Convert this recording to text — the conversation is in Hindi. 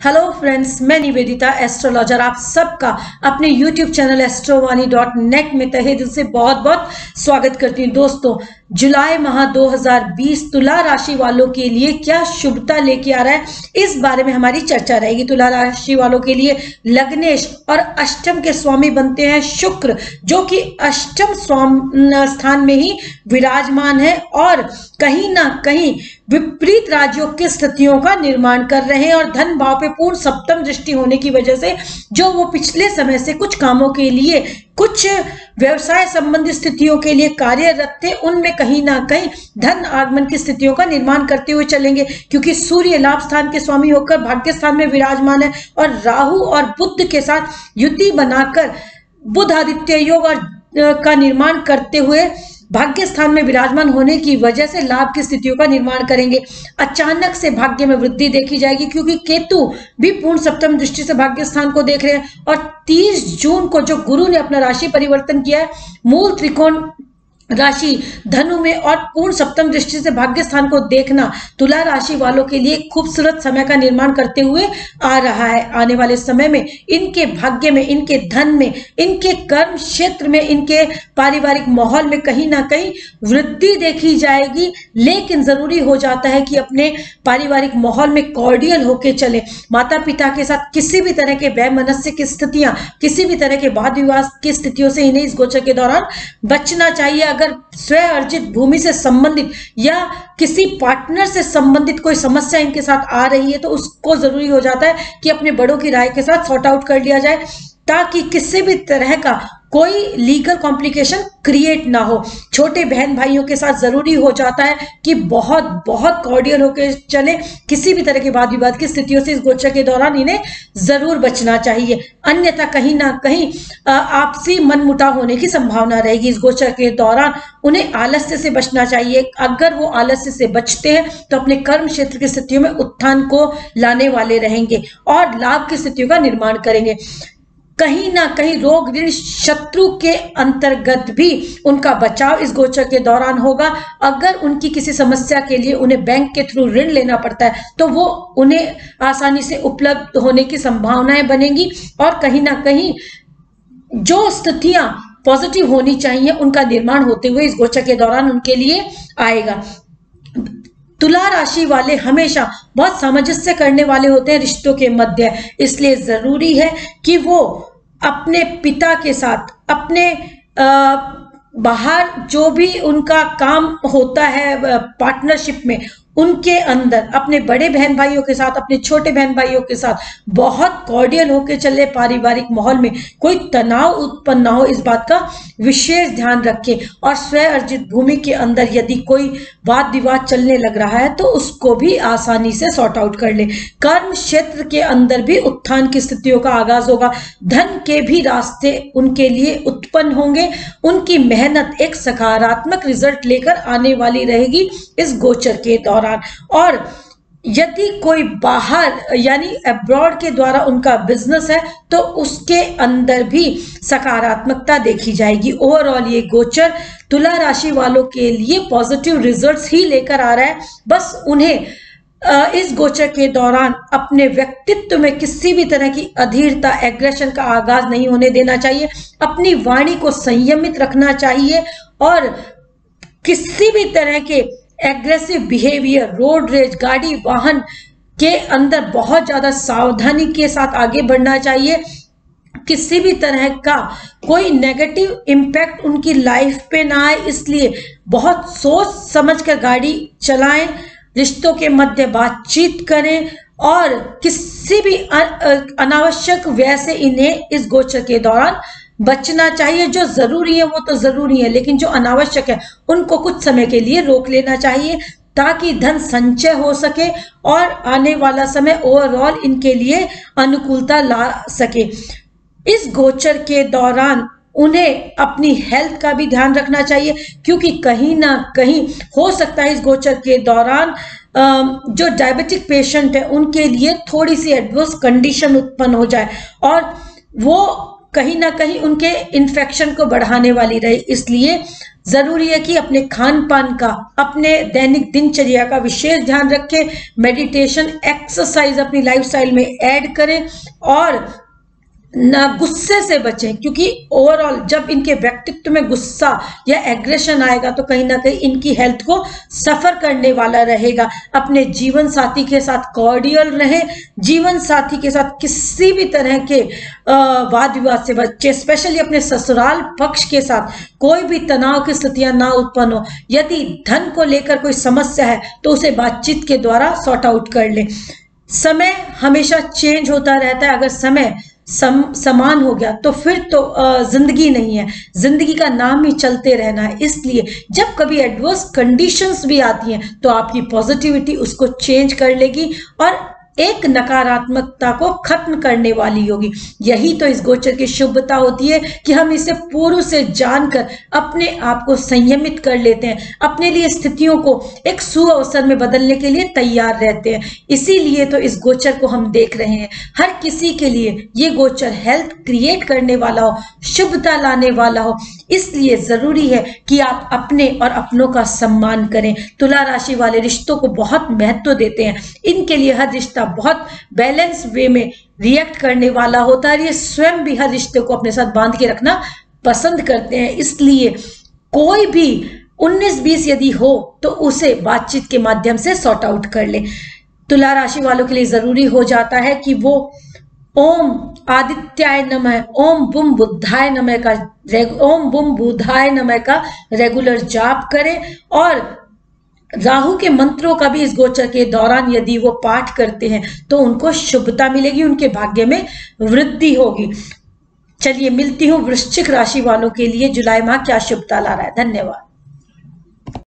हेलो फ्रेंड्स, मैं निवेदिता एस्ट्रोलॉजर आप सबका अपने यूट्यूब चैनल astrowani.net में तहे दिल से बहुत बहुत स्वागत करती हूँ। दोस्तों, जुलाई माह 2020 तुला राशि वालों के लिए क्या शुभता लेके आ रहा है, इस बारे में हमारी चर्चा रहेगी। तुला राशि वालों के लिए लग्नेश और अष्टम के स्वामी बनते हैं शुक्र, जो कि अष्टम स्थान में ही विराजमान है और कहीं ना कहीं विपरीत राजयोग की स्थितियों का निर्माण कर रहे हैं। और धन भाव पे पूर्ण सप्तम दृष्टि होने की वजह से जो वो पिछले समय से कुछ कामों के लिए, कुछ व्यवसाय संबंधी स्थितियों के लिए कार्यरत थे, उनमें कहीं ना कहीं धन आगमन की स्थितियों का निर्माण करते हुए चलेंगे, क्योंकि सूर्य लाभ स्थान के स्वामी होकर भाग्य स्थान में विराजमान है और राहु और बुध के साथ युति बनाकर बुध आदित्य योग और का निर्माण करते हुए भाग्य स्थान में विराजमान होने की वजह से लाभ की स्थितियों का निर्माण करेंगे। अचानक से भाग्य में वृद्धि देखी जाएगी, क्योंकि केतु भी पूर्ण सप्तम दृष्टि से भाग्य स्थान को देख रहे हैं। और 30 जून को जो गुरु ने अपना राशि परिवर्तन किया है, मूल त्रिकोण राशि धनु में और पूर्ण सप्तम दृष्टि से भाग्य स्थान को देखना तुला राशि वालों के लिए खूबसूरत समय का निर्माण करते हुए आ रहा है। आने वाले समय में इनके भाग्य में, इनके धन में, इनके कर्म क्षेत्र में, इनके पारिवारिक माहौल में कहीं ना कहीं वृद्धि देखी जाएगी। लेकिन जरूरी हो जाता है कि अपने पारिवारिक माहौल में कॉर्डियल होके चले। माता पिता के साथ किसी भी तरह के वैमनस्य की स्थितियां, किसी भी तरह के वाद विवाद की स्थितियों से इन्हें इस गोचर के दौरान बचना चाहिए। अगर स्व अर्जित भूमि से संबंधित या किसी पार्टनर से संबंधित कोई समस्या इनके साथ आ रही है, तो उसको जरूरी हो जाता है कि अपने बड़ों की राय के साथ सॉर्ट आउट कर लिया जाए, ताकि किसी भी तरह का कोई लीगल कॉम्प्लिकेशन क्रिएट ना हो। छोटे बहन भाइयों के साथ जरूरी हो जाता है कि बहुत बहुत कॉर्डियल होकर चले। किसी भी तरह के वाद विवाद की स्थितियों से इस गोचर के दौरान इन्हें जरूर बचना चाहिए, अन्यथा कहीं ना कहीं आपसी मनमुटाव होने की संभावना रहेगी। इस गोचर के दौरान उन्हें आलस्य से बचना चाहिए। अगर वो आलस्य से बचते हैं तो अपने कर्म क्षेत्र की स्थितियों में उत्थान को लाने वाले रहेंगे और लाभ की स्थितियों का निर्माण करेंगे। कहीं ना कहीं रोग ऋण शत्रु के अंतर्गत भी उनका बचाव इस गोचर के दौरान होगा। अगर उनकी किसी समस्या के लिए उन्हें बैंक के थ्रू ऋण लेना पड़ता है, तो वो उन्हें आसानी से उपलब्ध होने की संभावनाएं बनेंगी और कहीं ना कहीं जो स्थितियां पॉजिटिव होनी चाहिए उनका निर्माण होते हुए इस गोचर के दौरान उनके लिए आएगा। तुला राशि वाले हमेशा बहुत सामंजस्य करने वाले होते हैं रिश्तों के मध्य, इसलिए जरूरी है कि वो अपने पिता के साथ, अपने बाहर जो भी उनका काम होता है पार्टनरशिप में, उनके अंदर अपने बड़े बहन भाइयों के साथ, अपने छोटे बहन भाइयों के साथ बहुत कॉर्डियल होकर चले। पारिवारिक माहौल में कोई तनाव उत्पन्न ना हो, इस बात का विशेष ध्यान रखें। और स्व अर्जित भूमि के अंदर यदि कोई वाद विवाद चलने लग रहा है तो उसको भी आसानी से सॉर्ट आउट कर ले। कर्म क्षेत्र के अंदर भी उत्थान की स्थितियों का आगाज होगा। धन के भी रास्ते उनके लिए उत्पन्न होंगे। उनकी मेहनत एक सकारात्मक रिजल्ट लेकर आने वाली रहेगी इस गोचर के दौरान। और यदि कोई बाहर यानी अब्रॉड के द्वारा उनका बिजनेस है, तो उसके अंदर भी सकारात्मकता देखी जाएगी। ओवरऑल ये गोचर तुला राशि वालों के लिए पॉजिटिव रिजल्ट्स ही लेकर आ रहा है। बस उन्हें इस गोचर के दौरान अपने व्यक्तित्व में किसी भी तरह की अधीरता, एग्रेशन का आगाज नहीं होने देना चाहिए। अपनी वाणी को संयमित रखना चाहिए और किसी भी तरह के एग्रेसिव बिहेवियर, रोड रेज, गाड़ी वाहन के अंदर बहुत ज्यादा सावधानी के साथ आगे बढ़ना चाहिए। किसी भी तरह का कोई नेगेटिव इम्पैक्ट उनकी लाइफ पे ना आए, इसलिए बहुत सोच समझ कर गाड़ी चलाएं, रिश्तों के मध्य बातचीत करें और किसी भी अनावश्यक व्यय से इन्हें इस गोचर के दौरान बचना चाहिए। जो जरूरी है वो तो जरूरी है, लेकिन जो अनावश्यक है उनको कुछ समय के लिए रोक लेना चाहिए, ताकि धन संचय हो सके और आने वाला समय ओवरऑल इनके लिए अनुकूलता ला सके। इस गोचर के दौरान उन्हें अपनी हेल्थ का भी ध्यान रखना चाहिए, क्योंकि कहीं ना कहीं हो सकता है इस गोचर के दौरान जो डायबिटिक पेशेंट है उनके लिए थोड़ी सी एडवर्स कंडीशन उत्पन्न हो जाए और वो कहीं ना कहीं उनके इन्फेक्शन को बढ़ाने वाली रहे। इसलिए जरूरी है कि अपने खान पान का, अपने दैनिक दिनचर्या का विशेष ध्यान रखें। मेडिटेशन, एक्सरसाइज अपनी लाइफस्टाइल में ऐड करें और ना गुस्से से बचें, क्योंकि ओवरऑल जब इनके व्यक्तित्व में गुस्सा या एग्रेशन आएगा तो कहीं ना कहीं इनकी हेल्थ को सफर करने वाला रहेगा। अपने जीवन साथी के साथ कॉर्डियल रहें, जीवन साथी के साथ किसी भी तरह के वाद विवाद से बचें, स्पेशली अपने ससुराल पक्ष के साथ कोई भी तनाव की स्थितियां ना उत्पन्न हो। यदि धन को लेकर कोई समस्या है तो उसे बातचीत के द्वारा सॉर्ट आउट कर लें। समय हमेशा चेंज होता रहता है, अगर समय समान हो गया तो फिर तो जिंदगी नहीं है, जिंदगी का नाम ही चलते रहना है। इसलिए जब कभी एडवर्स कंडीशंस भी आती हैं तो आपकी पॉजिटिविटी उसको चेंज कर लेगी और एक नकारात्मकता को खत्म करने वाली होगी। यही तो इस गोचर की शुभता होती है कि हम इसे पूर्व से जानकर अपने आप को संयमित कर लेते हैं, अपने लिए स्थितियों को एक सुअवसर में बदलने के लिए तैयार रहते हैं। इसीलिए तो इस गोचर को हम देख रहे हैं। हर किसी के लिए ये गोचर हेल्थ क्रिएट करने वाला हो, शुभता लाने वाला हो। इसलिए जरूरी है कि आप अपने और अपनों का सम्मान करें। तुला राशि वाले रिश्तों को बहुत महत्व देते हैं, इनके लिए हर रिश्ता बहुत बैलेंस वे में रिएक्ट करने वाला होता है। ये स्वयं भी हर रिश्ते को अपने साथ बांध के रखना पसंद करते हैं। इसलिए कोई भी 19-20 यदि हो तो उसे बातचीत के माध्यम से सॉर्ट आउट कर ले। तुला राशि वालों के लिए जरूरी हो जाता है कि वो ओम आदित्याय नमः, ओम बुम बुद्धाय नमः का ओम बुम बुधाय नमः का रेगुलर जाप करें और राहु के मंत्रों का भी इस गोचर के दौरान यदि वो पाठ करते हैं तो उनको शुभता मिलेगी, उनके भाग्य में वृद्धि होगी। चलिए मिलती हूँ वृश्चिक राशि वालों के लिए जुलाई माह क्या शुभता ला रहा है। धन्यवाद।